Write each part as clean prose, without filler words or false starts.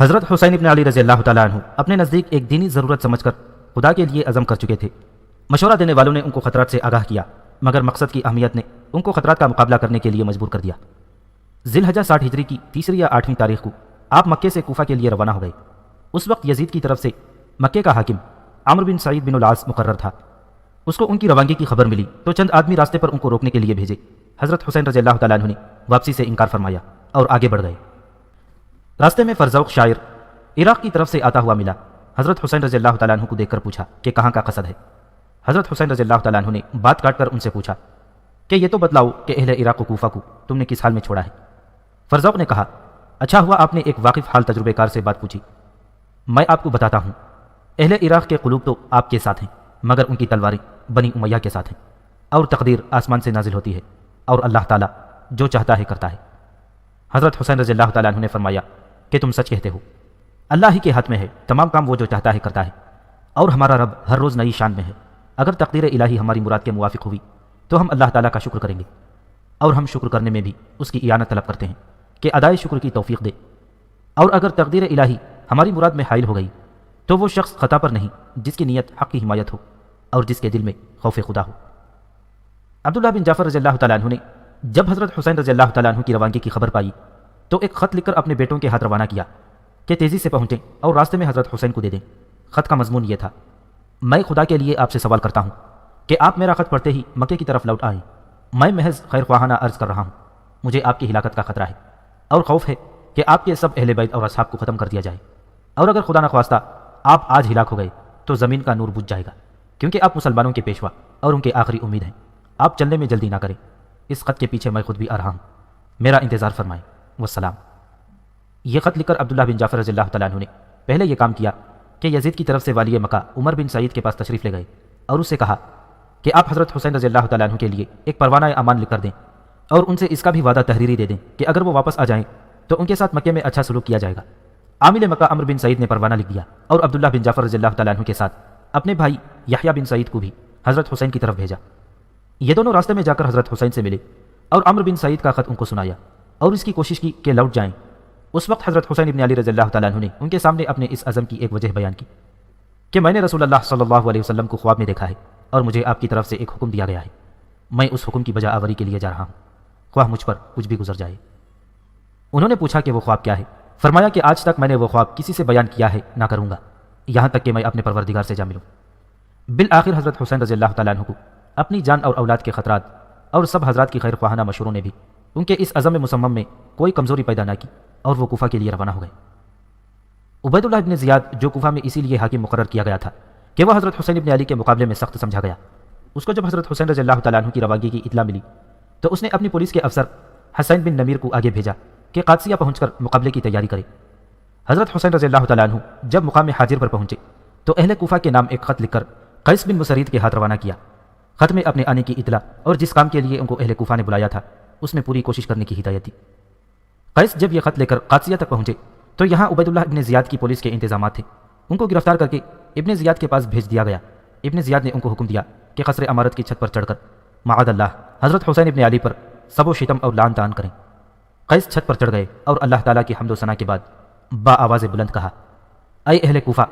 حضرت حسین ابن علی رضی اللہ تعالیٰ عنہ اپنے نزدیک ایک دینی ضرورت سمجھ کر خدا کے لیے عزم کر چکے تھے۔ مشورہ دینے والوں نے ان کو خطرات سے آگاہ کیا، مگر مقصد کی اہمیت نے ان کو خطرات کا مقابلہ کرنے کے لیے مجبور کر دیا۔ ذی الحجہ 60 ہجری کی 3 یا 8 تاریخ کو آپ مکے سے کوفہ کے لیے روانہ ہو گئے۔ اس وقت یزید کی طرف سے مکے کا حاکم عمرو بن سعید بن العاص مقرر تھا۔ اس کو ان کی روانگی کی خبر ملی تو چند آدمی راستے پر ان کو روکنے کے لیے بھیجے۔ حضرت حسین رضی اللہ تعالیٰ عنہ نے واپسی سے انکار فرمایا اور آگے بڑھ گئے۔ راستے میں فرزوق شاعر عراق کی طرف سے آتا ہوا ملا۔ حضرت حسین رضی اللہ تعالیٰ عنہ کو دیکھ کر پوچھا کہ کہاں کا قصد ہے۔ حضرت حسین رضی اللہ تعالیٰ عنہ نے بات کاٹ کر ان سے پوچھا کہ یہ تو بتلاؤ کہ اہل عراق و کوفہ کو تم نے کس حال میں چھوڑا ہے۔ فرزوق نے کہا، اچھا ہوا آپ نے ایک واقف حال تجربے کار سے بات پوچھی۔ میں آپ کو بتاتا ہوں، اہل عراق کے قلوب تو آپ کے ساتھ ہیں، مگر ان کی تلواریں بنی امیہ کے ساتھ ہیں، اور تقدیر آسمان سے نازل ہوتی ہے، اور اللہ تعالیٰ جو چاہتا ہے کرتا ہے۔ حضرت حسین رضی اللہ تعالیٰ عنہ نے فرمایا کہ تم سچ کہتے ہو، اللہ ہی کے ہاتھ میں ہے، تمام کام وہ جو چاہتا ہے کرتا ہے، اور ہمارا رب ہر روز نئی شان میں ہے۔ اگر تقدیر الہی ہماری مراد کے موافق ہوئی تو ہم اللہ تعالیٰ کا شکر کریں گے، اور ہم شکر کرنے میں بھی اس کی اعانت طلب کرتے ہیں کہ ادائے شکر کی توفیق دے، اور اگر تقدیر الہی ہماری مراد میں حائل ہو گئی تو وہ شخص خطا پر نہیں جس کی نیت حق کی حمایت ہو اور جس کے دل میں خوف خدا ہو۔ عبداللہ بن جعفر رضی اللہ تعالیٰ عنہ نے جب حضرت حسین رضی اللہ تعالیٰ عنہ کی روانگی کی خبر پائی تو ایک خط لکھ کر اپنے بیٹوں کے ہاتھ روانہ کیا کہ تیزی سے پہنچیں اور راستے میں حضرت حسین کو دے دیں۔ خط کا مضمون یہ تھا، میں خدا کے لیے آپ سے سوال کرتا ہوں کہ آپ میرا خط پڑھتے ہی مکے کی طرف لوٹ آئیں۔ میں محض خیر خواہانہ عرض کر رہا ہوں، مجھے آپ کی ہلاکت کا خطرہ ہے، اور خوف ہے کہ آپ کے سب اہل بیت اور اصحاب کو ختم کر دیا جائے، اور اگر خدا نخواستہ آپ آج ہلاک ہو گئے تو زمین کا نور بجھ جائے گا، کیونکہ آپ مسلمانوں کے پیشوا اور ان کے آخری امید ہیں۔ آپ چلنے میں جلدی نہ کریں، اس خط کے پیچھے میں خود بھی آ رہا ہوں، میرا انتظار فرمائیں، والسلام۔ یہ خط لکھ کر عبداللہ بن جعفر رضی اللہ تعالیٰ عنہ نے پہلے یہ کام کیا کہ یزید کی طرف سے والی مکہ عمر بن سعید کے پاس تشریف لے گئے اور اس سے کہا کہ آپ حضرت حسین رضی اللہ تعالیٰ عنہ کے لیے ایک پروانہ امان لکھ کر دیں، اور ان سے اس کا بھی وعدہ تحریری دے دیں کہ اگر وہ واپس آ جائیں تو ان کے ساتھ مکے میں اچھا سلوک کیا جائے گا۔ عامل مکہ عمرو بن سعید نے پروانہ لکھ دیا اور عبداللہ بن جعفر رضی اللہ تعالیٰ عنہ کے ساتھ اپنے بھائی یحییٰ بن سعید کو بھی حضرت حسین کی طرف بھیجا۔ یہ دونوں راستے میں جا کر حضرت حسین سے ملے اور عمرو بن سعید کا خط ان کو سنایا اور اس کی کوشش کی کہ لوٹ جائیں۔ اس وقت حضرت حسین ابن علی رضی اللہ تعالیٰ عنہ نے ان کے سامنے اپنے اس عزم کی ایک وجہ بیان کی کہ میں نے رسول اللہ صلی اللہ علیہ وسلم کو خواب میں دیکھا ہے اور مجھے آپ کی طرف سے ایک حکم دیا گیا ہے، میں اس حکم کی بجا آوری کے لیے جا رہا ہوں، خواہ مجھ پر کچھ بھی گزر جائے۔ انہوں نے پوچھا کہ وہ خواب کیا ہے؟ فرمایا کہ آج تک میں نے وہ خواب کسی سے بیان کیا ہے نہ کروں گا، یہاں تک کہ میں اپنے پروردگار سے جا ملوں۔ بالآخر حضرت حسین رضی اللہ تعالیٰ عنہ کو اپنی جان اور اولاد کے خطرات اور سب حضرات کی خیر خواہانہ مشوروں نے بھی ان کے اس عزم مصمم میں کوئی کمزوری پیدا نہ کی، اور وہ کوفہ کے لیے روانہ ہو گئے۔ عبید اللہ ابن زیاد جو کوفہ میں اسی لیے حاکم مقرر کیا گیا تھا کہ وہ حضرت حسین ابن علی کے مقابلے میں سخت سمجھا گیا، اس کو جب حضرت حسین رضی اللہ تعالیٰ عنہ کی روانگی کی اطلاع ملی تو اس نے اپنی پولیس کے افسر حسین بن نمیر کو آگے بھیجا کہ قادسیہ پہنچ کر مقابلے کی تیاری کرے۔ حضرت حسین رضی اللہ تعالیٰ عنہ جب مقام حاضر پر پہنچے تو اہل کوفہ کے نام ایک خط لکھ کر قیس بن مسرید کے ہاتھ روانہ کیا۔ خط میں اپنے آنے کی اطلاع اور جس کام کے لیے ان کو اہل کوفہ نے بلایا تھا اس میں پوری کوشش کرنے کی ہدایت دی۔ قیس جب یہ خط لے کر قادسیہ تک پہنچے تو یہاں عبید اللہ ابن زیاد کی پولیس کے انتظامات تھے، ان کو گرفتار کر کے ابن زیاد کے پاس بھیج دیا گیا۔ ابن زیاد نے ان کو حکم دیا کہ قصر امارت کی چھت پر چڑھ کر معاذ اللہ حضرت حسین ابن علی پر سب و شتم اور لعن طعن کریں۔ قیس چھت پر چڑھ گئے اور اللہ تعالیٰ کی حمد و ثنا کے بعد با آواز بلند کہا، اے اہل کوفہ،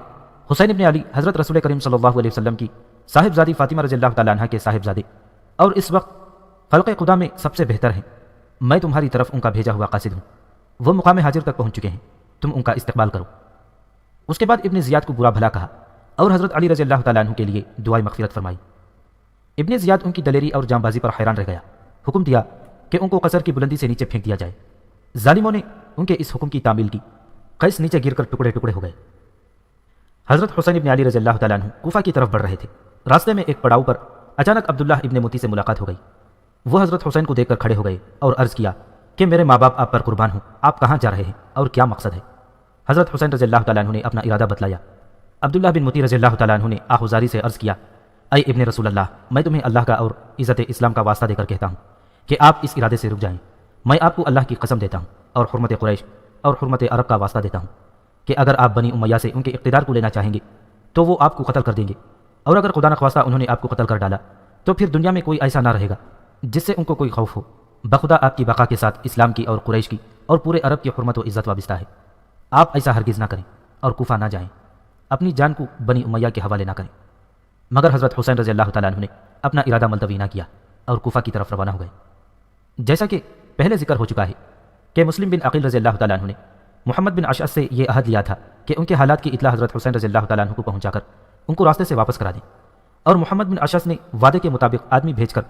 حسین ابن علی حضرت رسول کریم صلی اللہ علیہ وسلم کی صاحبزادی فاطمہ رضی اللہ تعالیٰ عنہ کے صاحبزادے اور اس وقت خلق خدا میں سب سے بہتر ہیں، میں تمہاری طرف ان کا بھیجا ہوا قاصد ہوں، وہ مقام حاضر تک پہنچ چکے ہیں، تم ان کا استقبال کرو۔ اس کے بعد ابن زیاد کو برا بھلا کہا اور حضرت علی رضی اللہ تعالیٰ عنہ کے لیے دعائے مغفرت فرمائی۔ ابن زیاد ان کی دلیری اور جاں بازی پر حیران رہ گیا، حکم دیا کہ ان کو قصر کی بلندی سے نیچے پھینک دیا جائے۔ ظالموں نے ان کے اس حکم کی تعمیل کی، قیس نیچے گر کر ٹکڑے ٹکڑے ہو گئے۔ حضرت حسین ابن علی رضی اللہ تعالیٰ عنہ کوفہ کی طرف بڑھ رہے تھے، راستے میں ایک پڑاؤ پر اچانک عبداللہ ابن متی سے ملاقات ہو گئی۔ وہ حضرت حسین کو دیکھ کر کھڑے ہو گئے اور عرض کیا کہ میرے ماں باپ آپ پر قربان ہوں، آپ کہاں جا رہے ہیں اور کیا مقصد ہے؟ حضرت حسین رضی اللہ تعالیٰ عنہ نے اپنا ارادہ بتلایا۔ عبداللہ بن متی رضی اللہ تعالیٰ عنہ نے آہوزاری سے عرض کیا، اے ابن رسول اللہ، میں تمہیں اللہ کا اور عزت اسلام کا واسطہ دے کر کہتا ہوں کہ آپ اس ارادے سے رک جائیں۔ میں آپ کو اللہ کی قسم دیتا ہوں اور حرمت قریش اور حرمت عرب کا واسطہ دیتا ہوں کہ اگر آپ بنی امیہ سے ان کے اقتدار کو لینا چاہیں گے تو وہ آپ کو قتل کر دیں گے، اور اگر خدا نخواستہ انہوں نے آپ کو قتل کر ڈالا تو پھر دنیا میں کوئی ایسا نہ رہے گا جس سے ان کو کوئی خوف ہو۔ بخدا آپ کی بقا کے ساتھ اسلام کی اور قریش کی اور پورے عرب کی حرمت و عزت وابستہ ہے۔ آپ ایسا ہرگز نہ کریں اور کوفہ نہ جائیں، اپنی جان کو بنی امیہ کے حوالے نہ کریں۔ مگر حضرت حسین رضی اللہ تعالیٰ عنہ نے اپنا ارادہ ملتوی نہ کیا اور کوفہ کی طرف روانہ ہو گئے۔ جیسا کہ پہلے ذکر ہو چکا ہے کہ مسلم بن عقیل رضی اللہ تعالیٰ عنہ نے محمد بن اشعث سے یہ عہد لیا تھا کہ ان کے حالات کی اطلاع حضرت حسین رضی اللہ تعالیٰ عنہ کو پہنچا کر ان کو راستے سے واپس کرا دیں، اور محمد بن اشعث نے وعدے کے مطابق آدمی بھیج کر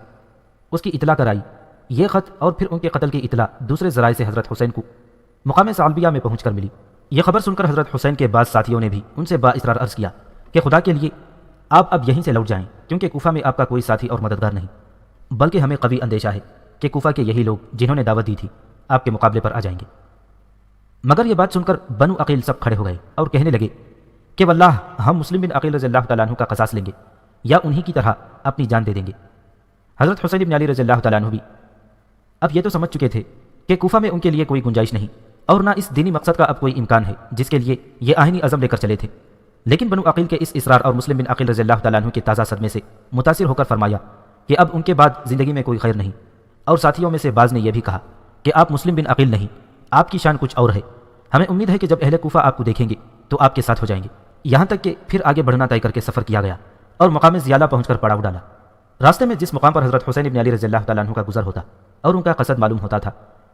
اس کی اطلاع کرائی۔ یہ خط اور پھر ان کے قتل کی اطلاع دوسرے ذرائع سے حضرت حسین کو مقام ثعلبیہ میں پہنچ کر ملی۔ یہ خبر سن کر حضرت حسین کے بعض ساتھیوں نے بھی ان سے بااصرار عرض کیا کہ خدا کے لیے آپ اب یہیں سے لوٹ جائیں، کیونکہ کوفہ میں آپ کا کوئی ساتھی اور مددگار نہیں، بلکہ ہمیں قوی اندیشہ ہے کہ کوفہ کے یہی لوگ جنہوں نے دعوت دی تھی آپ کے مقابلے پر آ جائیں گے۔ مگر یہ بات سن کر بنو عقیل سب کھڑے ہو گئے اور کہنے لگے کہ واللہ ہم مسلم بن عقیل رضی اللہ تعالیٰ عنہ کا قصاص لیں گے یا انہی کی طرح اپنی جان دے دیں گے۔ حضرت حسین بن علی رضی اللہ تعالیٰ عنہ بھی اب یہ تو سمجھ چکے تھے کہ کوفہ میں ان کے لیے کوئی گنجائش نہیں اور نہ اس دینی مقصد کا اب کوئی امکان ہے جس کے لیے یہ آئینی عزم لے کر چلے تھے، لیکن بنو عقیل کے اس اصرار اور مسلم بن عقیل رضی اللہ تعالیٰ عنہ کے تازہ صدمے سے متاثر ہو کر فرمایا کہ اب ان کے بعد زندگی میں کوئی خیر نہیں، اور ساتھیوں میں سے بعض نے یہ بھی کہا کہ آپ مسلم بن عقیل نہیں، آپ کی شان کچھ اور ہے، ہمیں امید ہے کہ جب اہل کوفہ آپ کو دیکھیں گے تو آپ کے ساتھ ہو جائیں گے۔ یہاں تک کہ پھر آگے بڑھنا طے کر کے سفر کیا گیا اور مقام زیالہ پہنچ کر پڑاؤ ڈالا۔ راستے میں جس مقام پر حضرت حسین بن علی رضی اللہ تعالیٰ عنہ کا گزر ہوتا اور ان کا قصد معلوم ہوتا تھا،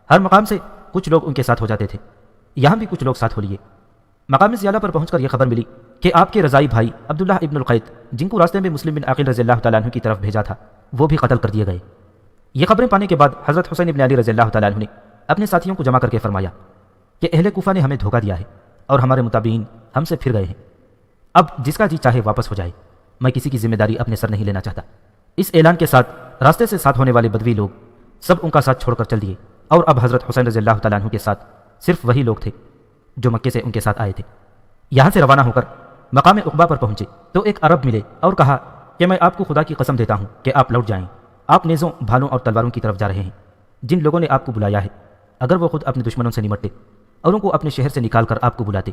ہر مقام سے کچھ لوگ ان کے ساتھ ہو جاتے تھے، یہاں بھی کچھ لوگ ساتھ ہو لیے۔ مقام زیالہ پر پہنچ کر یہ خبر ملی کہ آپ کے رضائی بھائی عبداللہ ابن القیت، جن کو راستے میں مسلم بن عقیل رضی اللہ تعالیٰ عنہ کی طرف بھیجا تھا، وہ بھی قتل کر دیے گئے۔ یہ خبریں پانے کے بعد حضرت حسین بن علی رضی اللہ تعالیٰ عنہ نے اپنے ساتھیوں کو جمع کر کے فرمایا کہ اہل کوفہ نے ہمیں دھوکہ دیا ہے اور ہمارے متابعین ہم سے پھر گئے ہیں، اب جس کا جی چاہے واپس ہو جائے، میں کسی کی ذمہ داری اپنے سر نہیں لینا چاہتا۔ اس اعلان کے ساتھ راستے سے ساتھ ہونے والے بدوی لوگ سب ان کا ساتھ چھوڑ کر چل دیے، اور اب حضرت حسین رضی اللہ تعالیٰ عنہ کے ساتھ صرف وہی لوگ تھے جو مکے سے ان کے ساتھ آئے تھے۔ یہاں سے روانہ ہو کر مقام عقبہ پر پہنچے تو ایک عرب ملے اور کہا کہ میں آپ کو خدا کی قسم دیتا ہوں کہ آپ لوٹ جائیں، آپ نیزوں، بھالوں اور تلواروں کی طرف جا رہے ہیں۔ جن لوگوں نے آپ کو بلایا ہے، اگر وہ خود اپنے دشمنوں سے نمٹتے اور ان کو اپنے شہر سے نکال کر آپ کو بلاتے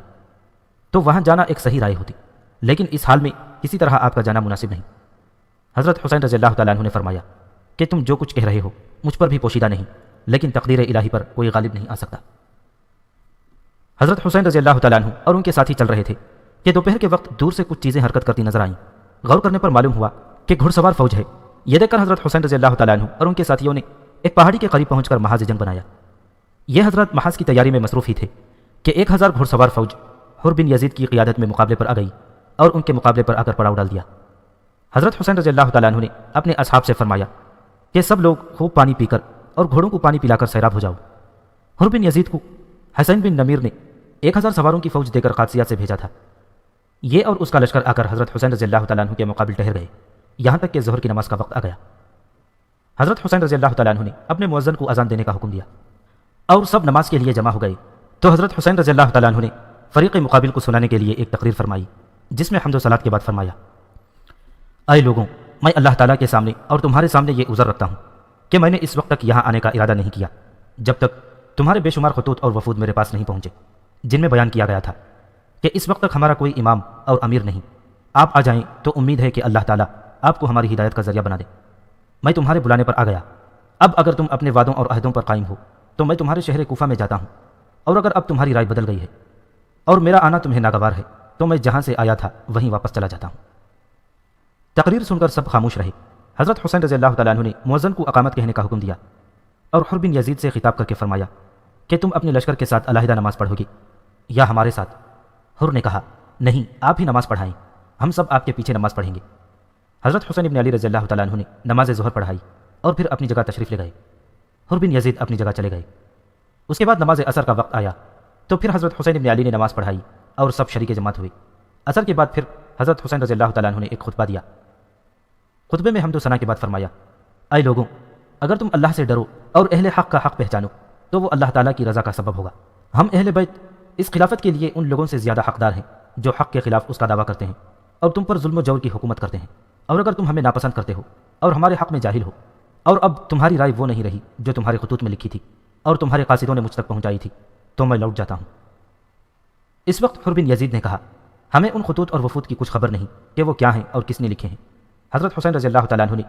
تو وہاں جانا ایک صحیح رائے ہوتی، لیکن اس حال میں کسی طرح آپ کا جانا مناسب نہیں۔ حضرت حسین رضی اللہ تعالیٰ عنہ نے فرمایا کہ تم جو کچھ کہہ رہے ہو مجھ پر بھی پوشیدہ نہیں، لیکن تقدیر الہی پر کوئی غالب نہیں آ سکتا۔ حضرت حسین رضی اللہ تعالیٰ عنہ اور ان کے ساتھی چل رہے تھے کہ دوپہر کے وقت دور سے کچھ چیزیں حرکت کرتی نظر آئیں۔ غور کرنے پر معلوم ہوا کہ گھڑ سوار فوج ہے۔ یہ دیکھ کر حضرت حسین رضی اللہ تعالیٰ عنہ اور ان کے ساتھیوں نے ایک پہاڑی کے قریب پہنچ کر محاذ جنگ بنایا۔ یہ حضرت محاذ کی تیاری میں مصروف ہی تھے کہ 1000 گھڑ سوار فوج حر بن یزید کی قیادت میں مقابلے پر آ گئی اور ان کے مقابلے پر آ کر پڑاؤ ڈال دیا۔ حضرت حسین رضی اللہ تعالیٰ عنہ نے اپنے اصحاب سے فرمایا کہ سب لوگ خوب پانی پی کر اور گھوڑوں کو پانی پلا کر سیراب ہو جاؤ۔ حر بن یزید کو حسین بن نمیر نے 1000 سواروں کی فوج دے کر قادسیہ سے بھیجا تھا۔ یہ اور اس کا لشکر آ کر حضرت حسین رضی اللہ تعالیٰ عنہ کے مقابل ٹھہر گئے، یہاں تک کہ ظہر کی نماز کا وقت آ گیا۔ حضرت حسین رضی اللہ تعالیٰ عنہ نے اپنے مؤذن کو اذان دینے کا حکم دیا اور سب نماز کے لیے جمع ہو گئے تو حضرت حسین رضی اللہ تعالیٰ عنہ نے فریق مقابل کو سنانے کے لیے ایک تقریر فرمائی، جس میں حمد و صلات کے بعد فرمایا، اے لوگوں، میں اللہ تعالیٰ کے سامنے اور تمہارے سامنے یہ عذر رکھتا ہوں کہ میں نے اس وقت تک یہاں آنے کا ارادہ نہیں کیا جب تک تمہارے بے شمار خطوط اور وفود میرے پاس نہیں پہنچے، جن میں بیان کیا گیا تھا کہ اس وقت تک ہمارا کوئی امام اور امیر نہیں، آپ آ جائیں تو امید ہے کہ اللہ تعالیٰ آپ کو ہماری ہدایت کا ذریعہ بنا دے۔ میں تمہارے بلانے پر آ گیا، اب اگر تم اپنے وعدوں اور عہدوں پر قائم ہو تو میں تمہارے شہر کوفہ میں جاتا ہوں، اور اگر اب تمہاری رائے بدل گئی ہے اور میرا آنا تمہیں ناگوار ہے تو میں جہاں سے آیا تھا وہیں واپس چلا جاتا ہوں۔ تقریر سن کر سب خاموش رہے۔ حضرت حسین رضی اللہ تعالیٰ عنہ نے مؤذن کو اقامت کہنے کا حکم دیا اور حر بن یزید سے خطاب کر کے فرمایا کہ تم اپنے لشکر کے ساتھ علیحدہ نماز پڑھو گی یا ہمارے ساتھ؟ حر نے کہا، نہیں، آپ ہی نماز پڑھائیں، ہم سب آپ کے پیچھے نماز پڑھیں گے۔ حضرت حسین بن علی رضی اللہ تعالیٰ عنہ نے نماز ظہر پڑھائی اور پھر اپنی جگہ تشریف لے گئے۔ حر بن یزید اپنی جگہ چلے گئے۔ اس کے بعد نماز عصر کا وقت آیا تو پھر حضرت حسین بن علی نے نماز پڑھائی اور سب شریک جماعت ہوئے۔ عصر کے بعد پھر حضرت حسین رضی اللہ تعالیٰ عنہ نے ایک خطبہ دیا۔ خطبے میں حمد و ثنا کے بعد فرمایا، اے لوگوں، اگر تم اللہ سے ڈرو اور اہل حق کا حق پہچانو تو وہ اللہ تعالیٰ کی رضا کا سبب ہوگا۔ ہم اہل بیت اس خلافت کے لیے ان لوگوں سے زیادہ حقدار ہیں جو حق کے خلاف اس کا دعویٰ کرتے ہیں اور تم پر ظلم و جور کی حکومت کرتے ہیں، اور اگر تم ہمیں ناپسند کرتے ہو اور ہمارے حق میں جاہل ہو اور اب تمہاری رائے وہ نہیں رہی جو تمہارے خطوط میں لکھی تھی اور تمہارے قاصدوں نے مجھ تک پہنچائی تھی تو میں لوٹ جاتا ہوں۔ اس وقت حر بن یزید نے کہا، ہمیں ان خطوط اور وفود کی کچھ خبر نہیں کہ وہ کیا ہیں اور کس نے لکھے ہیں۔ حضرت حسین رضی اللہ تعالیٰ عنہ نے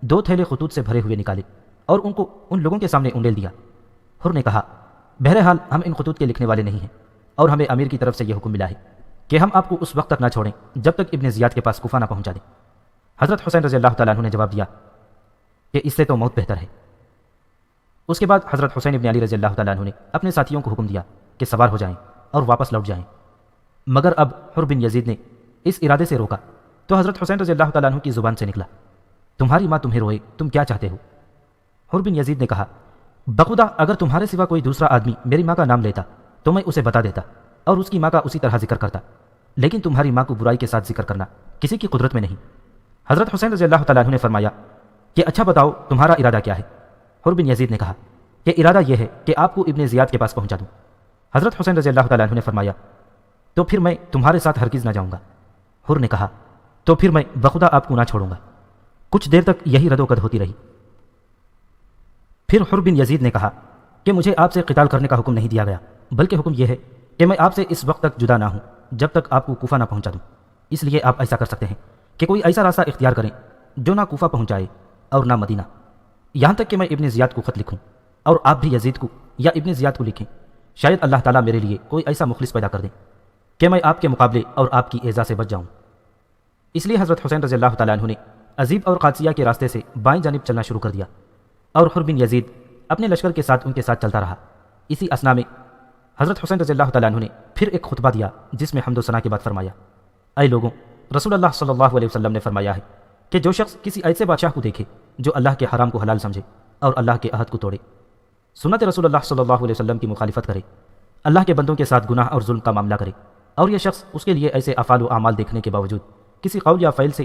2 تھیلے خطوط سے بھرے ہوئے نکالے اور ان کو ان لوگوں کے سامنے انڈیل دیا۔ حر نے کہا، بہرحال ہم ان خطوط کے لکھنے والے نہیں ہیں، اور ہمیں امیر کی طرف سے یہ حکم ملا ہے کہ ہم آپ کو اس وقت تک نہ چھوڑیں جب تک ابن زیاد کے پاس کوفہ نہ پہنچا دیں۔ حضرت حسین رضی اللہ تعالیٰ عنہ نے جواب دیا کہ اس سے تو موت بہتر ہے۔ اس کے بعد حضرت حسین ابن علی رضی اللہ تعالیٰ عنہ نے اپنے ساتھیوں کو حکم دیا کہ سوار ہو جائیں اور واپس لوٹ جائیں، مگر اب حر بن یزید نے اس ارادے سے روکا تو حضرت حسین رضی اللہ تعالیٰ عنہ کی زبان سے نکلا، تمہاری ماں تمہیں روئے، تم کیا چاہتے ہو؟ حر بن یزید نے کہا، بخدا اگر تمہارے سوا کوئی دوسرا آدمی میری ماں کا نام لیتا تو میں اسے بتا دیتا اور اس کی ماں کا اسی طرح ذکر کرتا، لیکن تمہاری ماں کو برائی کے ساتھ ذکر کرنا کسی کی قدرت میں نہیں۔ حضرت حسین رضی اللہ تعالیٰ عنہ نے فرمایا کہ اچھا بتاؤ تمہارا ارادہ کیا ہے؟ حر بن یزید نے کہا کہ ارادہ یہ ہے کہ آپ کو ابن زیاد کے پاس پہنچا دوں۔ حضرت حسین رضی اللہ تعالیٰ عنہ نے فرمایا تو پھر میں تمہارے ساتھ ہرگز نہ جاؤں گا۔ حر نے کہا تو پھر میں بخدا آپ کو نہ چھوڑوں گا۔ کچھ دیر تک یہی رد و کد ہوتی رہی۔ پھر حر بن یزید نے کہا کہ مجھے آپ سے قتال کرنے کا حکم نہیں دیا گیا، بلکہ حکم یہ ہے کہ میں آپ سے اس وقت تک جدا نہ ہوں جب تک آپ کو کوفہ نہ پہنچا دوں۔ اس لیے آپ ایسا کر سکتے ہیں کہ کوئی ایسا راستہ اختیار کریں جو نہ کوفہ پہنچائے اور نہ مدینہ، یہاں تک کہ میں ابن زیاد کو خط لکھوں اور آپ بھی یزید کو یا ابن زیاد کو لکھیں، شاید اللہ تعالیٰ میرے لیے کوئی ایسا مخلص پیدا کر دیں کہ میں آپ کے مقابلے اور آپ کی ایزا سے بچ جاؤں۔ اس لیے حضرت حسین رضی اللہ تعالیٰ عنہ نے عزیب اور قادسیہ کے راستے سے بائیں جانب چلنا شروع کر دیا اور حر بن یزید اپنے لشکر کے ساتھ ان کے ساتھ چلتا رہا۔ اسی اثنا میں حضرت حسین رضی اللہ تعالیٰ عنہ نے پھر ایک خطبہ دیا جس میں حمد و ثنا کے بعد فرمایا، اے لوگوں، رسول اللہ صلی اللہ علیہ وسلم نے فرمایا ہے کہ جو شخص کسی ایسے بادشاہ کو دیکھے جو اللہ کے حرام کو حلال سمجھے اور اللہ کے عہد کو توڑے، سنت رسول اللہ صلی اللہ علیہ وسلم کی مخالفت کرے، اللہ کے بندوں کے ساتھ گناہ اور ظلم کا معاملہ کرے، اور یہ شخص اس کے لیے ایسے افعال و اعمال دیکھنے کے باوجود کسی قول یا فعل سے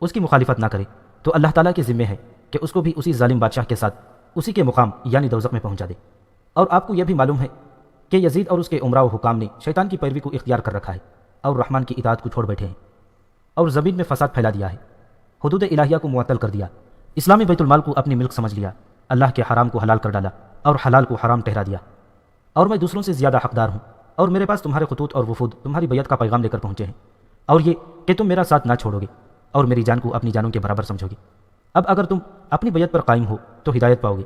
اس کی مخالفت نہ کرے، تو اللہ تعالیٰ کے ذمہ ہے کہ اس کو بھی اسی ظالم بادشاہ کے ساتھ اسی کے مقام یعنی دوزخ میں پہنچا دے۔ اور آپ کو یہ بھی معلوم ہے کہ یزید اور اس کے عمراء و حکام نے شیطان کی پیروی کو اختیار کر رکھا ہے اور رحمان کی اطاعت کو چھوڑ بیٹھے ہیں اور زمین میں فساد پھیلا دیا ہے، حدود الہیہ کو معطل کر دیا، اسلامی بیت المال کو اپنی ملک سمجھ لیا، اللہ کے حرام کو حلال کر ڈالا اور حلال کو حرام ٹھہرا دیا، اور میں دوسروں سے زیادہ حقدار ہوں اور میرے پاس تمہارے خطوط اور وفود تمہاری بیعت کا پیغام لے کر پہنچے ہیں، اور یہ کہ تم میرا ساتھ نہ چھوڑو گے اور میری جان کو اپنی جانوں کے برابر سمجھو گے۔ اب اگر تم اپنی بیعت پر قائم ہو تو ہدایت پاؤ گے۔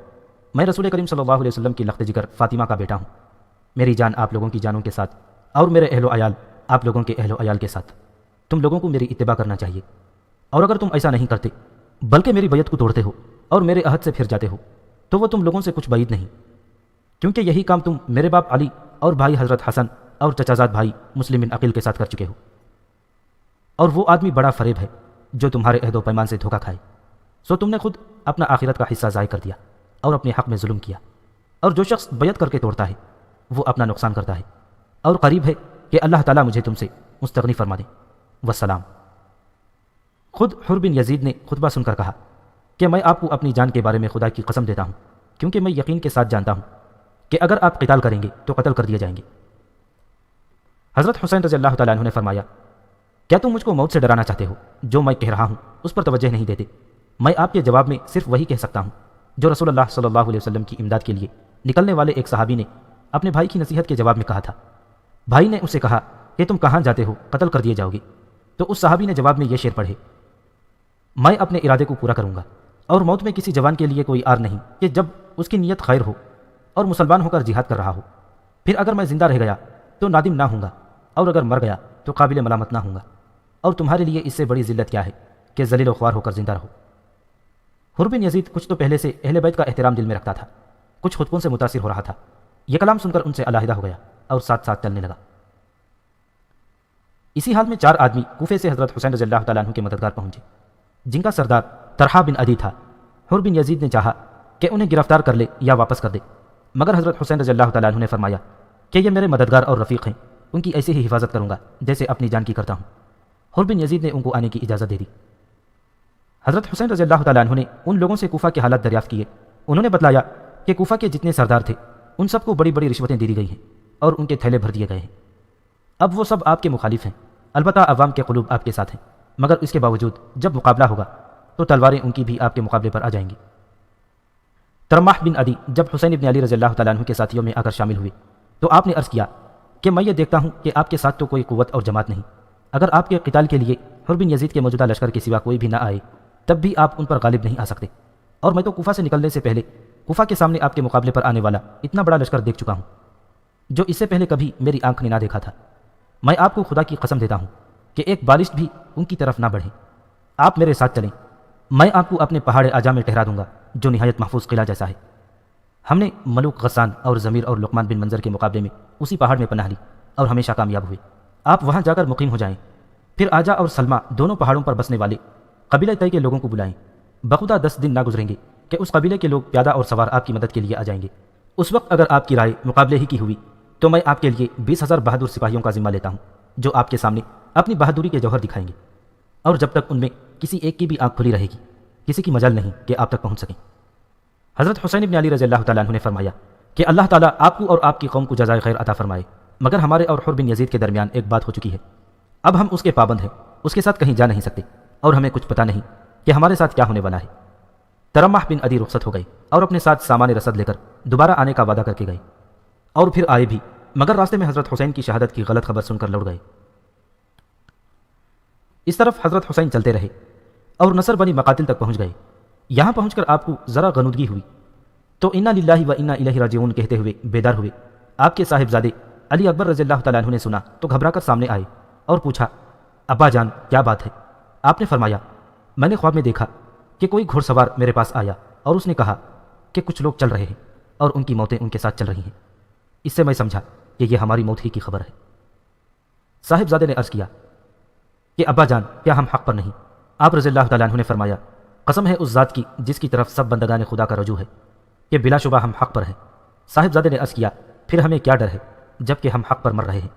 میں رسول کریم صلی اللہ علیہ وسلم کی لخت جگر فاطمہ کا بیٹا ہوں، میری جان آپ لوگوں کی جانوں کے ساتھ اور میرے اہل و عیال آپ لوگوں کے اہل و عیال کے ساتھ، تم لوگوں کو میری اتباع کرنا چاہیے، اور اگر تم ایسا نہیں کرتے بلکہ میری بیعت کو توڑتے ہو اور میرے عہد سے پھر جاتے ہو تو وہ تم لوگوں سے کچھ بعید نہیں، کیونکہ یہی کام تم میرے باپ علی اور بھائی حضرت حسن اور چچازاد بھائی مسلم بن عقیل کے ساتھ کر چکے ہو، اور وہ آدمی بڑا فریب ہے جو تمہارے عہد و پیمان سے دھوکہ کھائے، سو تم نے خود اپنا آخرت کا حصہ ضائع کر دیا اور اپنے حق میں ظلم کیا، اور جو شخص بیعت کر کے توڑتا ہے وہ اپنا نقصان کرتا ہے، اور قریب ہے کہ اللہ تعالیٰ مجھے تم سے مستغنی فرما دے۔ والسلام۔ خود حر بن یزید نے خطبہ سن کر کہا کہ میں آپ کو اپنی جان کے بارے میں خدا کی قسم دیتا ہوں، کیونکہ میں یقین کے ساتھ جانتا ہوں کہ اگر آپ قتال کریں گے تو قتل کر دیے جائیں گے۔ حضرت حسین رضی اللہ تعالیٰ عنہ نے فرمایا، کیا تم مجھ کو موت سے ڈرانا چاہتے ہو؟ جو میں کہہ رہا ہوں اس پر توجہ نہیں دیتے۔ میں آپ کے جواب میں صرف وہی کہہ سکتا ہوں جو رسول اللہ صلی اللہ علیہ وسلم کی امداد کے لیے نکلنے والے ایک صحابی نے اپنے بھائی کی نصیحت کے جواب میں کہا تھا۔ بھائی نے اسے کہا کہ تم کہاں جاتے ہو؟ قتل کر دیے جاؤ گے۔ تو اس صحابی نے جواب میں یہ شعر پڑھے، میں اپنے ارادے کو پورا کروں گا، اور موت میں کسی جوان کے لیے کوئی آر نہیں کہ جب اس کی نیت خیر ہو اور مسلمان ہو کر جہاد کر رہا ہو، پھر اگر میں زندہ رہ گیا تو نادم نہ ہوں گا، اور اگر مر گیا تو قابل ملامت نہ ہوں گا، اور تمہارے لیے اس سے بڑی ذلت کیا ہے کہ ذلیل و خوار ہو کر زندہ رہو۔ حر بن یزید کچھ تو پہلے سے اہل بیت کا احترام دل میں رکھتا تھا، کچھ خطبوں سے متاثر ہو رہا تھا، یہ کلام سن کر ان سے علیحدہ ہو گیا اور ساتھ ساتھ چلنے لگا۔ اسی حال میں 4 آدمی کوفے سے حضرت حسین رضی اللہ تعالیٰ عنہ کے مددگار پہنچے، جن کا سردار طرحہ بن عدی تھا۔ حر بن یزید نے چاہا کہ انہیں گرفتار کر لے یا واپس کر دے، مگر حضرت حسین رضی اللہ تعالیٰ عنہ نے فرمایا کہ یہ میرے مددگار اور رفیق ہیں، ان کی ایسی ہی حفاظت کروں گا جیسے اپنی جان کی کرتا ہوں۔ حر بن یزید نے ان کو آنے کی اجازت دے دی۔ حضرت حسین رضی اللہ تعالیٰ عنہ نے ان لوگوں سے کوفہ کے حالات دریافت کیے۔ انہوں نے بتلایا کہ کوفہ کے جتنے سردار تھے ان سب کو بڑی بڑی رشوتیں دی گئی ہیں اور ان کے تھیلے بھر دیے گئے ہیں۔ اب وہ سب آپ کے مخالف ہیں، البتہ عوام کے قلوب آپ کے ساتھ ہیں، مگر اس کے باوجود جب مقابلہ ہوگا تو تلواریں ان کی بھی آپ کے مقابلے پر آ جائیں گی۔ طرحہ بن عدی جب حسین ابن علی رضی اللہ تعالیٰ عنہ کے ساتھیوں میں آ کر شامل ہوئے تو آپ نے عرض کیا کہ میں یہ دیکھتا ہوں کہ آپ کے ساتھ تو کوئی قوت اور جماعت نہیں، اگر آپ کے قتال کے لیے حر بن یزید کے موجودہ لشکر کے سوا کوئی بھی نہ آئے تب بھی آپ ان پر غالب نہیں آ سکتے، اور میں تو کوفہ سے نکلنے سے پہلے کوفہ کے سامنے آپ کے مقابلے پر آنے والا اتنا بڑا لشکر دیکھ چکا ہوں۔ جو اس سے پہلے کبھی میری آنکھ نے نہ دیکھا تھا۔ میں آپ کو خدا کی قسم دیتا ہوں کہ ایک بالش بھی ان کی طرف نہ بڑھے۔ آپ میرے ساتھ چلیں، میں آپ کو اپنے پہاڑ اعجا میں ٹھہرا دوں گا جو نہایت محفوظ قلعہ جیسا ہے۔ ہم نے ملوک غسان اور ضمیر اور لقمان بن منظر کے مقابلے میں اسی پہاڑ میں پناہ لی اور ہمیشہ کامیاب ہوئے۔ آپ وہاں جا کر مقیم ہو جائیں، پھر آجا اور سلمہ دونوں پہاڑوں پر بسنے والے قبیلہ طے کے لوگوں کو بلائیں۔ بخدا 10 دن نہ گزریں گے کہ اس قبیلے کے لوگ پیادہ اور سوار آپ کی مدد کے لیے آ جائیں گے۔ اس وقت اگر آپ کی رائے مقابلے ہی کی ہوئی تو میں آپ کے لیے 20,000 بہادر سپاہیوں کا ذمہ لیتا ہوں جو آپ کے سامنے اپنی بہادری کے جوہر دکھائیں گے، اور جب تک ان میں کسی ایک کی بھی آنکھ کھلی رہے گی کسی کی مجال نہیں کہ آپ تک پہنچ سکیں۔ حضرت حسین بن علی رضی اللہ تعالیٰ عنہ نے فرمایا کہ اللہ تعالیٰ آپ کو اور آپ کی قوم کو جزائے خیر عطا فرمائے، مگر ہمارے اور حر بن یزید کے درمیان ایک بات ہو چکی ہے۔ اب ہم اس کے پابند ہیں، اس کے ساتھ کہیں جا نہیں سکتے، اور ہمیں کچھ پتہ نہیں کہ ہمارے ساتھ کیا ہونے والا ہے۔ ترمح بن عدی رخصت ہو گئے اور اپنے ساتھ سامان رسد لے کر دوبارہ آنے کا وعدہ کر کے گئے، اور پھر آئے بھی، مگر راستے میں حضرت حسین کی شہادت کی غلط خبر سن کر لوٹ گئے۔ اس طرف حضرت حسین چلتے رہے اور نصر بنی مقاتل تک پہنچ گئے۔ یہاں پہنچ کر آپ کو ذرا غنودگی ہوئی تو انا للہ و انا الیہ راجعون کہتے ہوئے بیدار ہوئے۔ آپ کے صاحبزادے علی اکبر رضی اللہ تعالیٰ عنہ نے سنا تو گھبرا کر سامنے آئے اور پوچھا، ابا جان کیا بات ہے؟ آپ نے فرمایا، میں نے خواب میں دیکھا کہ کوئی گھوڑ سوار میرے پاس آیا اور اس نے کہا کہ کچھ لوگ چل رہے ہیں اور ان کی موتیں ان کے ساتھ چل رہی ہیں۔ اس سے میں سمجھا کہ یہ ہماری موت ہی کی خبر ہے۔ صاحبزادے نے عرض کیا کہ ابا جان کیا ہم حق پر نہیں؟ آپ رضی اللہ تعالیٰ عنہ نے فرمایا، قسم ہے اس ذات کی جس کی طرف سب بندگان خدا کا رجوع ہے کہ بلا شبہ ہم حق پر ہیں۔ صاحبزادے نے عرض کیا، پھر ہمیں کیا ڈر ہے جب کہ ہم حق پر مر رہے ہیں؟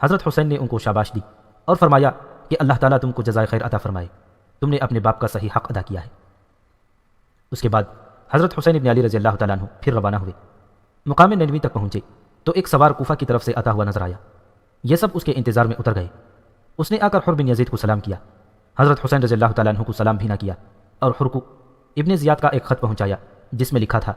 حضرت حسین نے ان کو شاباش دی اور فرمایا کہ اللہ تعالیٰ تم کو جزائے خیر عطا فرمائے، تم نے اپنے باپ کا صحیح حق ادا کیا ہے۔ اس کے بعد حضرت حسین بن علی رضی اللہ تعالیٰ عنہ پھر روانہ ہوئے۔ مقام نینوی تک پہنچے تو ایک سوار کوفہ کی طرف سے آتا ہوا نظر آیا۔ یہ سب اس کے انتظار میں اتر گئے۔ اس نے آ کر حر بن یزید کو سلام کیا، حضرت حسین رضی اللہ تعالیٰ عنہ کو سلام بھی نہ کیا، اور حر کو ابن زیاد کا ایک خط پہنچایا جس میں لکھا تھا،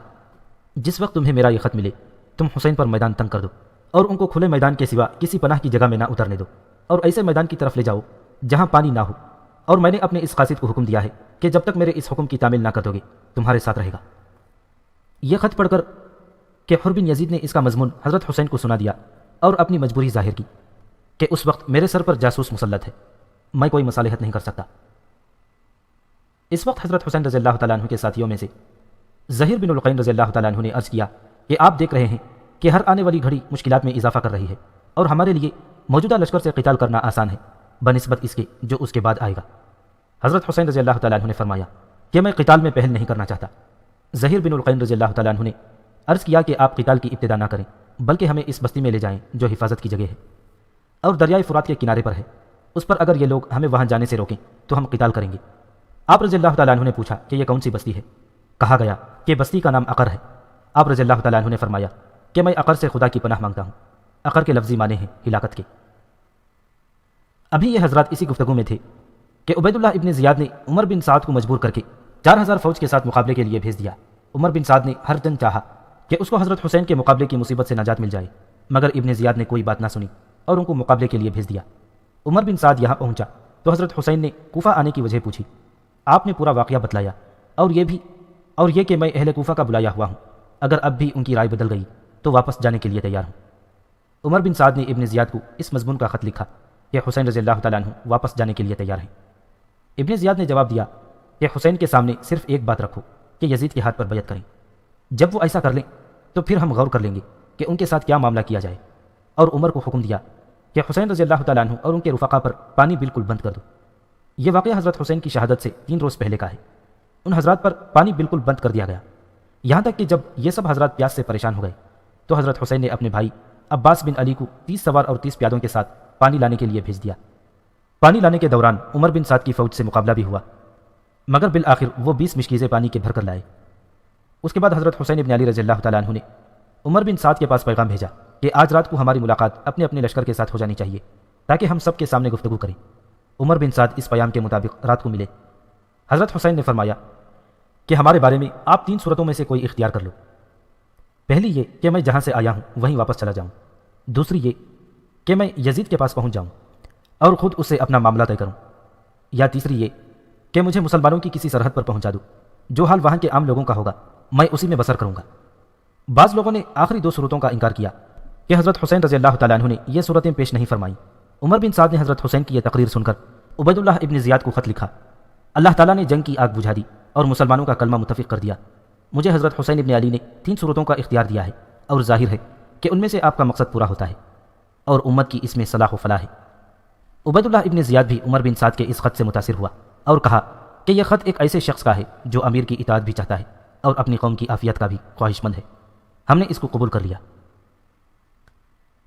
جس وقت تمہیں میرا یہ خط ملے تم حسین پر میدان تنگ کر دو اور ان کو کھلے میدان کے سوا کسی پناہ کی جگہ میں نہ اترنے دو، اور ایسے میدان کی طرف لے جاؤ جہاں پانی نہ ہو، اور میں نے اپنے اس قاصد کو حکم دیا ہے کہ جب تک میرے اس حکم کی تعمیل نہ کر دو گے تمہارے ساتھ رہے گا۔ یہ خط پڑھ کر کہ حر بن یزید نے اس کا مضمون حضرت حسین کو سنا دیا اور اپنی مجبوری ظاہر کی کہ اس وقت میرے سر پر جاسوس مسلط ہے، میں کوئی مصالحت نہیں کر سکتا۔ اس وقت حضرت حسین رضی اللہ تعالیٰ عنہ کے ساتھیوں میں سے ظہیر بن القین رضی اللہ تعالیٰ عنہ نے عرض کیا کہ آپ دیکھ رہے ہیں کہ ہر آنے والی گھڑی مشکلات میں اضافہ کر رہی ہے، اور ہمارے لیے موجودہ لشکر سے قتال کرنا آسان ہے بنسبت اس کے جو اس کے بعد آئے گا۔ حضرت حسین رضی اللہ تعالیٰ عنہ نے فرمایا کہ میں قتال میں پہل نہیں کرنا چاہتا۔ ظہیر بن القین رضی اللہ تعالیٰ عنہ نے عرض کیا کہ آپ قتال کی ابتدا نہ کریں، بلکہ ہمیں اس بستی میں لے جائیں جو حفاظت کی جگہ ہے اور دریائے فرات کے کنارے پر ہے، اس پر اگر یہ لوگ ہمیں وہاں جانے سے روکیں تو ہم قتال کریں گے۔ آپ رضی اللہ تعالیٰ عنہ نے پوچھا کہ یہ کون سی بستی ہے؟ کہا گیا کہ بستی کا نام عقر ہے۔ آپ رضی اللہ تعالیٰ عنہ نے فرمایا کہ میں عقر سے خدا کی پناہ مانگتا ہوں۔ عقر کے لفظی معنی ہیں ہلاکت کے۔ ابھی یہ حضرات اسی گفتگو میں تھے کہ عبید اللہ ابن زیاد نے عمر بن سعد کو مجبور کر کے 4000 فوج کے ساتھ مقابلے کے لیے بھیج دیا۔ عمر بن سعد نے ہر جن چاہا کہ اس کو حضرت حسین کے مقابلے کی مصیبت سے نجات مل جائے، مگر ابن زیاد نے کوئی بات نہ سنی اور ان کو مقابلے کے لیے بھیج دیا۔ عمر بن سعد یہاں پہنچا تو حضرت حسین نے کوفہ آنے کی وجہ پوچھی۔ آپ نے پورا واقعہ بتلایا اور یہ کہ میں اہل کوفہ کا بلایا ہوا ہوں، اگر اب بھی ان کی رائے بدل گئی تو واپس جانے کے لیے تیار ہوں۔ عمر بن سعد نے ابن زیاد کو اس مضمون کا خط لکھا کہ حسین رضی اللہ تعالیٰ عنہ واپس جانے کے لیے تیار ہیں۔ ابن زیاد نے جواب دیا کہ حسین کے سامنے صرف ایک بات رکھو کہ یزید کے ہاتھ پر بیعت کریں، جب وہ ایسا کر لیں تو پھر ہم غور کر لیں گے کہ ان کے ساتھ کیا معاملہ کیا جائے۔ اور عمر کو حکم دیا کہ حسین رضی اللہ تعالیٰ عنہ اور ان کے رفقا پر پانی بالکل بند کر دو۔ یہ واقعہ حضرت حسین کی شہادت سے 3 روز پہلے کا ہے۔ ان حضرات پر پانی بالکل بند کر دیا گیا، یہاں تک کہ جب یہ سب حضرات پیاس سے پریشان ہو گئے تو حضرت حسین نے اپنے بھائی عباس بن علی کو 30 سوار اور 30 پیادوں کے ساتھ پانی لانے کے لیے بھیج دیا۔ پانی لانے کے دوران عمر بن سعد کی فوج سے مقابلہ بھی ہوا، مگر بالآخر وہ 20 مشکیزیں پانی کے بھر کر لائے۔ اس کے بعد حضرت حسین بن علی رضی اللہ تعالیٰ عنہ نے عمر بن سعد کے پاس پیغام بھیجا کہ آج رات کو ہماری ملاقات اپنے اپنے لشکر کے ساتھ ہو جانی چاہیے تاکہ ہم سب کے سامنے گفتگو کریں۔ عمر بن سعد اس پیام کے مطابق رات کو ملے۔ حضرت حسین نے فرمایا کہ ہمارے بارے میں آپ 3 صورتوں میں سے کوئی اختیار کر لو۔ پہلی یہ کہ میں جہاں سے آیا ہوں وہیں واپس چلا جاؤں، دوسری یہ کہ میں یزید کے پاس پہنچ جاؤں اور خود اس سے اپنا معاملہ طے کروں، یا تیسری یہ کہ مجھے مسلمانوں کی کسی سرحد پر پہنچا دو، جو حال وہاں کے عام لوگوں کا ہوگا میں اسی میں بسر کروں گا۔ بعض لوگوں نے آخری 2 صورتوں کا انکار کیا کہ حضرت حسین رضی اللہ تعالیٰ عنہ نے یہ صورتیں پیش نہیں فرمائیں۔ عمر بن سعد نے حضرت حسین کی یہ تقریر سن کر عبید اللہ ابن زیاد کو خط لکھا، اللہ تعالیٰ نے جنگ کی آگ بجھا دی اور مسلمانوں کا کلمہ متفق کر دیا۔ مجھے حضرت حسین ابن علی نے 3 صورتوں کا اختیار دیا ہے اور ظاہر ہے کہ ان میں سے آپ کا مقصد پورا ہوتا ہے اور امت کی اس میں صلاح و فلاح ہے۔ عبید اللہ ابن زیاد بھی عمر بن سعد کے اس خط سے متاثر ہوا اور کہا کہ یہ خط ایک ایسے شخص کا ہے جو امیر کی اطاعت بھی چاہتا ہے اور اپنی قوم کی عافیت کا بھی خواہش مند ہے، ہم نے اس کو قبول کر لیا۔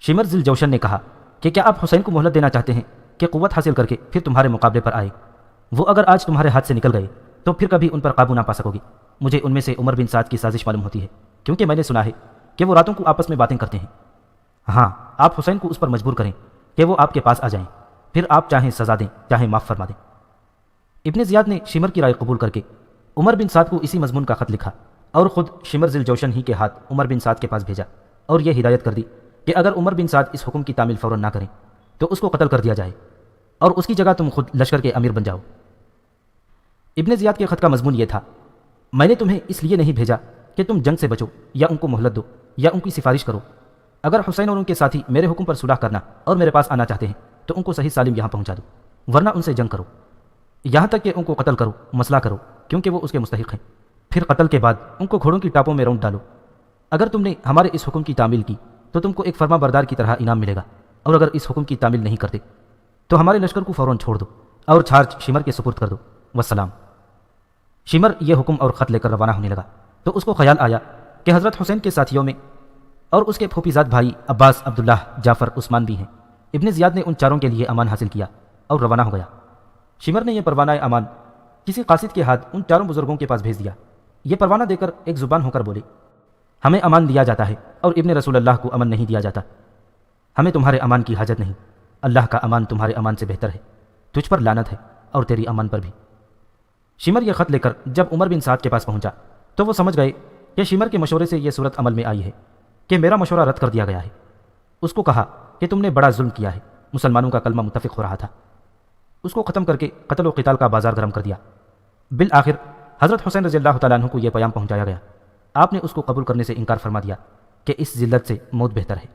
شمر ذی الجوشن نے کہا کہ کیا آپ حسین کو مہلت دینا چاہتے ہیں کہ قوت حاصل کر کے پھر تمہارے مقابلے پر آئے؟ وہ اگر آج تمہارے ہاتھ سے نکل گئے تو پھر کبھی ان پر قابو نہ پا سکو گے۔ مجھے ان میں سے عمر بن سعد کی سازش معلوم ہوتی ہے، کیونکہ میں نے سنا ہے کہ وہ راتوں کو آپس میں باتیں کرتے ہیں۔ ہاں، آپ حسین کو اس پر مجبور کریں کہ وہ آپ کے پاس آ جائیں، پھر آپ چاہیں سزا دیں چاہیں معاف فرما دیں۔ ابن زیاد نے شمر کی رائے قبول کر کے عمر بن سعد کو اسی مضمون کا خط لکھا اور خود شمر ذی الجوشن ہی کے ہاتھ عمر بن سعد کے پاس بھیجا اور یہ ہدایت کر دی کہ اگر عمر بن سعد اس حکم کی تعمیل فوراً نہ کریں تو اس کو قتل کر دیا جائے اور اس کی جگہ تم خود لشکر کے امیر بن جاؤ۔ ابن زیاد کے خط کا مضمون یہ تھا، میں نے تمہیں اس لیے نہیں بھیجا کہ تم جنگ سے بچو یا ان کو مہلت دو یا ان کی سفارش کرو۔ اگر حسین اور ان کے ساتھی میرے حکم پر صلح کرنا اور میرے پاس آنا چاہتے ہیں تو ان کو صحیح سالم یہاں پہنچا دو، ورنہ ان سے جنگ کرو یہاں تک کہ ان کو قتل کرو، مسئلہ کرو، کیونکہ وہ اس کے مستحق ہیں۔ پھر قتل کے بعد ان کو گھوڑوں کی ٹاپوں میں رونٹ ڈالو۔ اگر تم نے ہمارے اس حکم کی تعمیل کی تو تم کو ایک فرما بردار کی طرح انعام ملے گا، اور اگر اس حکم کی تعمیل نہیں کرتے تو ہمارے لشکر کو فوراً چھوڑ دو اور چارج شمر کے سپرد کر دو، والسلام۔ شمر یہ حکم اور خط لے کر روانہ ہونے لگا تو اس کو خیال آیا کہ حضرت حسین کے ساتھیوں میں اور اس کے پھوپھیزاد بھائی عباس، عبداللہ، جعفر، عثمان بھی ہیں۔ ابن زیاد نے ان چاروں کے لیے امان حاصل کیا اور روانہ ہو گیا۔ شمر نے یہ پروانہ امان کسی قاصد کے ہاتھ ان چاروں بزرگوں کے پاس بھیج دیا۔ یہ پروانہ دے کر ایک زبان ہو کر بولے، ہمیں امان دیا جاتا ہے اور ابن رسول اللہ کو امن نہیں دیا جاتا، ہمیں تمہارے امان کی حاجت نہیں، اللہ کا امان تمہارے امان سے بہتر ہے، تجھ پر لعنت ہے اور تیری امان پر بھی۔ شمر یہ خط لے کر جب عمر بن سعد کے پاس پہنچا تو وہ سمجھ گئے کہ شمر کے مشورے سے یہ صورت عمل میں آئی ہے کہ میرا مشورہ رد کر دیا گیا ہے۔ اس کو کہا کہ تم نے بڑا ظلم کیا ہے، مسلمانوں کا کلمہ متفق ہو رہا تھا، اس کو ختم کر کے قتل و قتال کا بازار گرم کر دیا۔ بالآخر حضرت حسین رضی اللہ تعالیٰ عنہ کو یہ پیام پہنچایا گیا، آپ نے اس کو قبول کرنے سے انکار فرما دیا کہ اس ذلت سے موت بہتر ہے۔